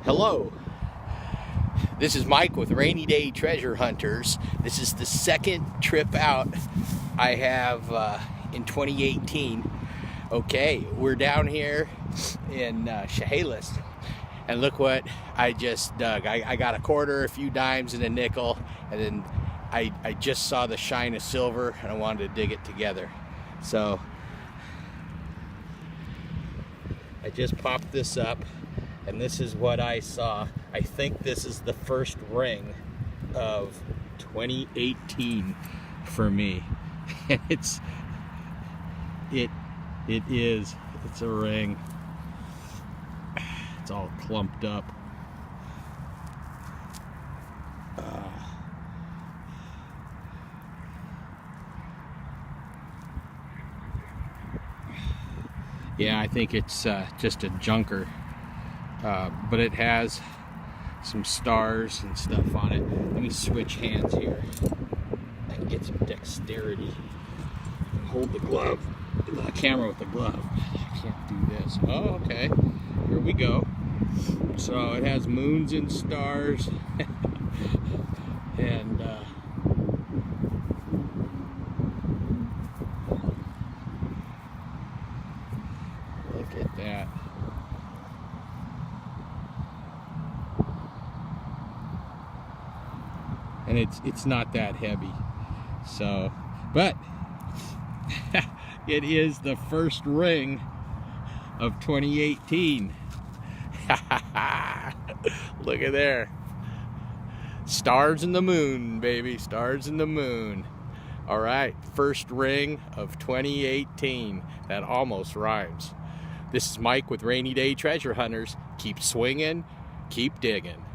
Hello, this is Mike with Rainy Day Treasure Hunters. This is the second trip out I have in 2018. Okay, we're down here in Chehalis, and look what I just dug. I got a quarter, a few dimes, and a nickel, and then I just saw the shine of silver, and I wanted to dig it together. So I just popped this up, and this is what I saw. I think this is the first ring of 2018 for me. And it's a ring. It's all clumped up. Yeah, I think it's just a junker, but it has some stars and stuff on it. Let me switch hands here. I can get some dexterity. Hold the glove, the camera with the glove. I can't do this. Oh, okay. Here we go. So it has moons and stars, and look at that. And it's not that heavy, so, but it is the first ring of 2018. Look at there. Stars in the moon, baby. Stars in the moon. All right, first ring of 2018. That almost rhymes. This is Mike with Rainy Day Treasure Hunters. Keep swinging, keep digging.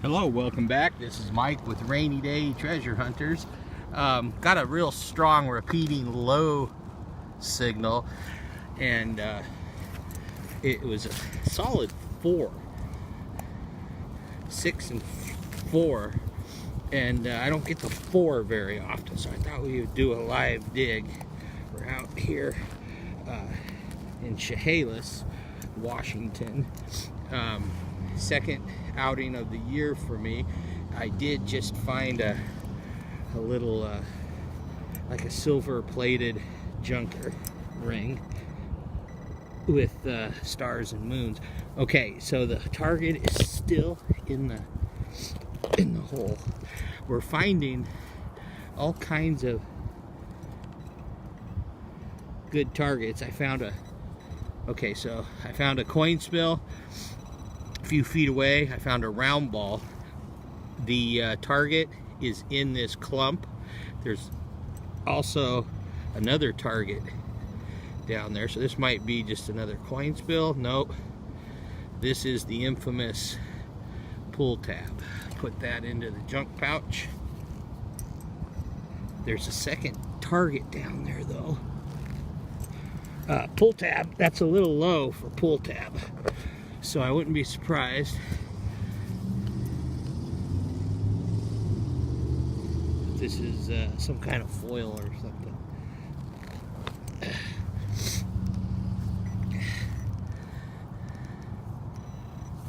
Hello, welcome back. This is Mike with Rainy Day Treasure Hunters. Got a real strong repeating low signal, and it was a solid 4, 6 and 4, and I don't get the 4 very often, so I thought we would do a live dig. We're out here in Chehalis, Washington. Second outing of the year for me. I did just find a little like a silver plated junker ring with stars and moons. Okay, so the target is still in the hole. We're finding all kinds of good targets. I found a coin spill. A few feet away, I found a round ball. The target is in this clump. There's also another target down there, so this might be just another coin spill. Nope, this is the infamous pull tab. Put that into the junk pouch. There's a second target down there though. Pull tab, that's a little low for pull tab, so I wouldn't be surprised if this is some kind of foil or something.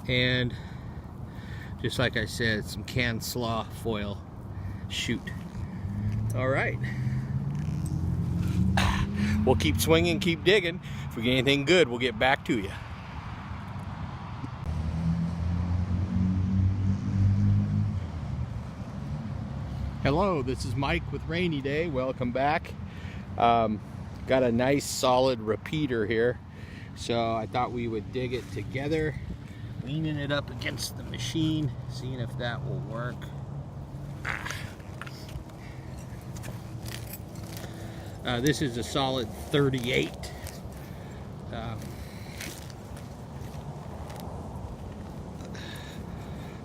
And just like I said, some canned slaw foil shoot. All right, we'll keep swinging, keep digging. If we get anything good, we'll get back to you. Hello, this is Mike with Rainy Day. Welcome back. Got a nice solid repeater here, so I thought we would dig it together, leaning it up against the machine, seeing if that will work. This is a solid 38.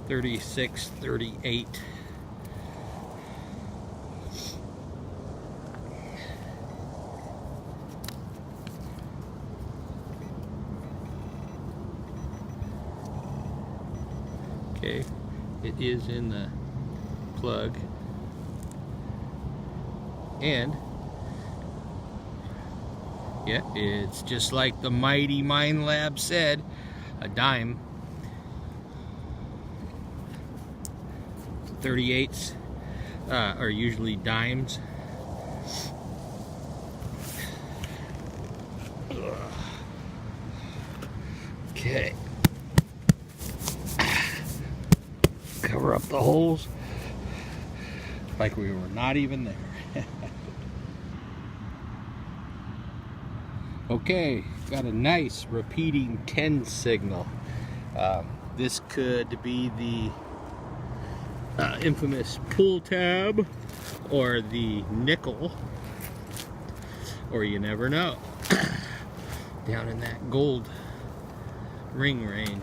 36, 38. Okay, It is in the plug. And yeah, it's just like the mighty Mind Lab said, a dime. 38s are usually dimes. Okay. Cover up the holes like we were not even there. Okay, got a nice repeating 10 signal. This could be the infamous pull tab or the nickel, or you never know. Down in that gold ring range.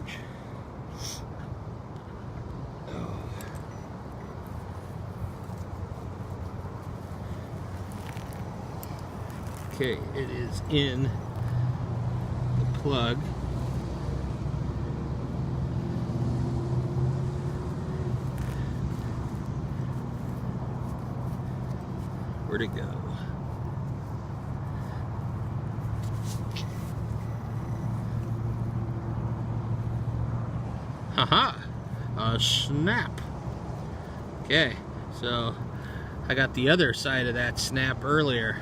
Okay, it is in the plug. Where'd it go? Haha! A snap. Okay, so I got the other side of that snap earlier.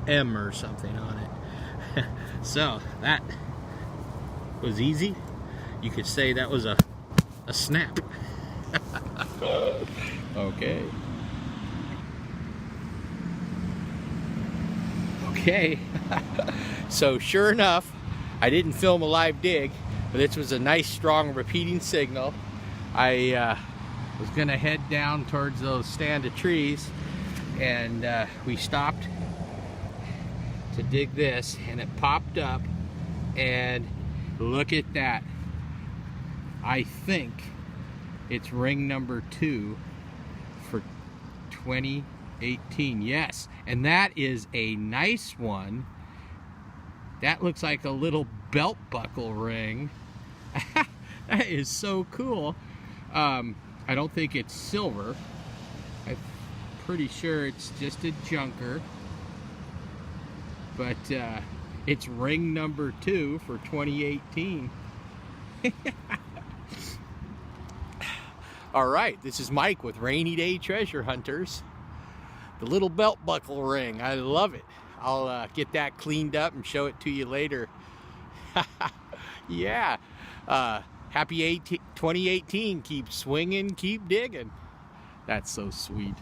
M or something on it. So that was easy. You could say that was a snap. Okay. Okay. So sure enough, I didn't film a live dig, but this was a nice strong repeating signal. I was gonna head down towards those stand of trees, and we stopped to dig this, and it popped up, and look at that. I think it's ring number 2 for 2018. Yes, and that is a nice one. That looks like a little belt buckle ring. That is so cool. I don't think it's silver. I'm pretty sure it's just a junker. But it's ring number 2 for 2018. All right, this is Mike with Rainy Day Treasure Hunters. The little belt buckle ring, I love it. I'll get that cleaned up and show it to you later. Yeah, happy 2018. Keep swinging, keep digging. That's so sweet.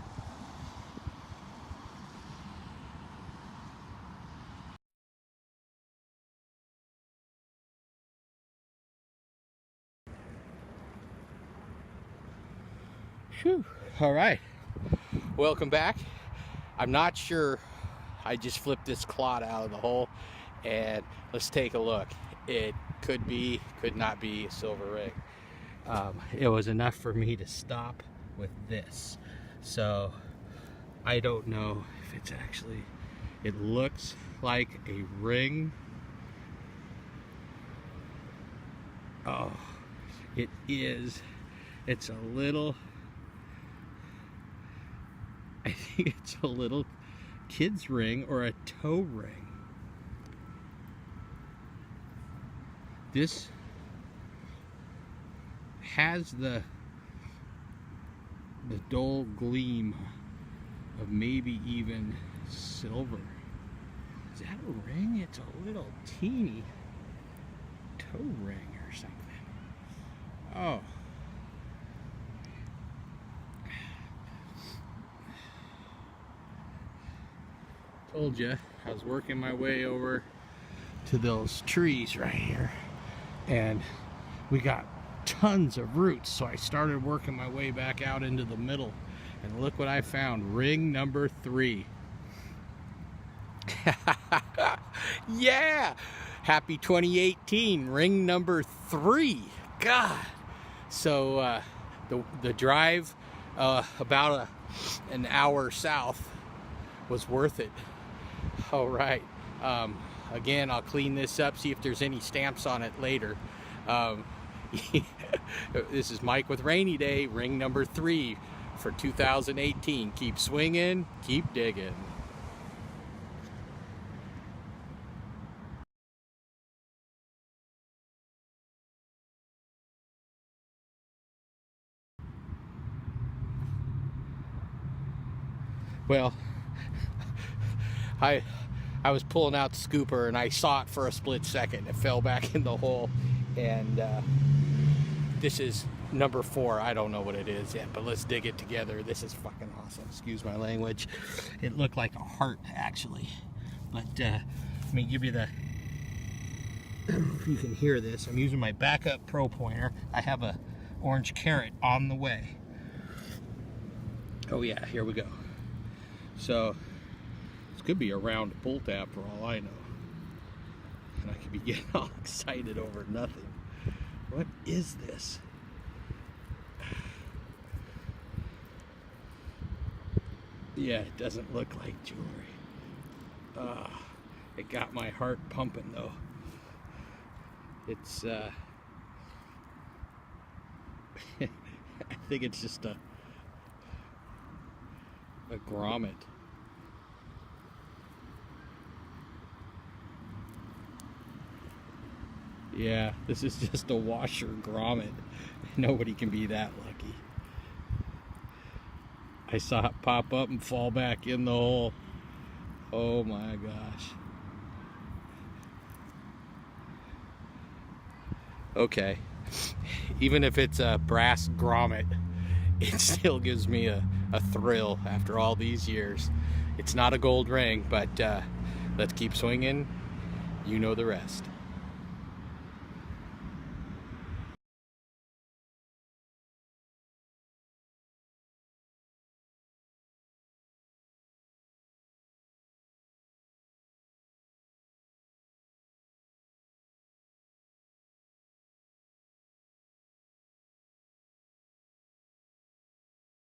Whew. All right, welcome back. I'm not sure, I just flipped this clod out of the hole, and let's take a look. It could be, could not be a silver ring. It was enough for me to stop with this, so I don't know if it's actually, it looks like a ring. Oh, it is. It's a little, I think it's a little kid's ring or a toe ring. This has the dull gleam of maybe even silver. Is that a ring? It's a little teeny toe ring or something. Oh. Told you, I was working my way over to those trees right here, and we got tons of roots, so I started working my way back out into the middle, and look what I found. Ring number 3. Yeah, happy 2018. Ring number 3. God. So the drive about an hour south was worth it. All right, again, I'll clean this up, see if there's any stamps on it later. This is Mike with Rainy Day, ring number 3 for 2018. Keep swinging, keep digging. Well, I was pulling out the scooper and I saw it for a split second. It fell back in the hole, and this is number 4. I don't know what it is yet, but let's dig it together. This is fucking awesome. Excuse my language. It looked like a heart, actually. But let me give you the, if you can hear this, I'm using my backup pro pointer. I have a orange carrot on the way. Oh yeah, here we go. So this could be a round pull tab for all I know. And I could be getting all excited over nothing. What is this? Yeah, it doesn't look like jewelry. It got my heart pumping though. It's I think it's just a grommet. Yeah, this is just a washer grommet. Nobody can be that lucky. I saw it pop up and fall back in the hole. Oh my gosh. Okay, even if it's a brass grommet, it still gives me a thrill after all these years. It's not a gold ring, but let's keep swinging. You know the rest.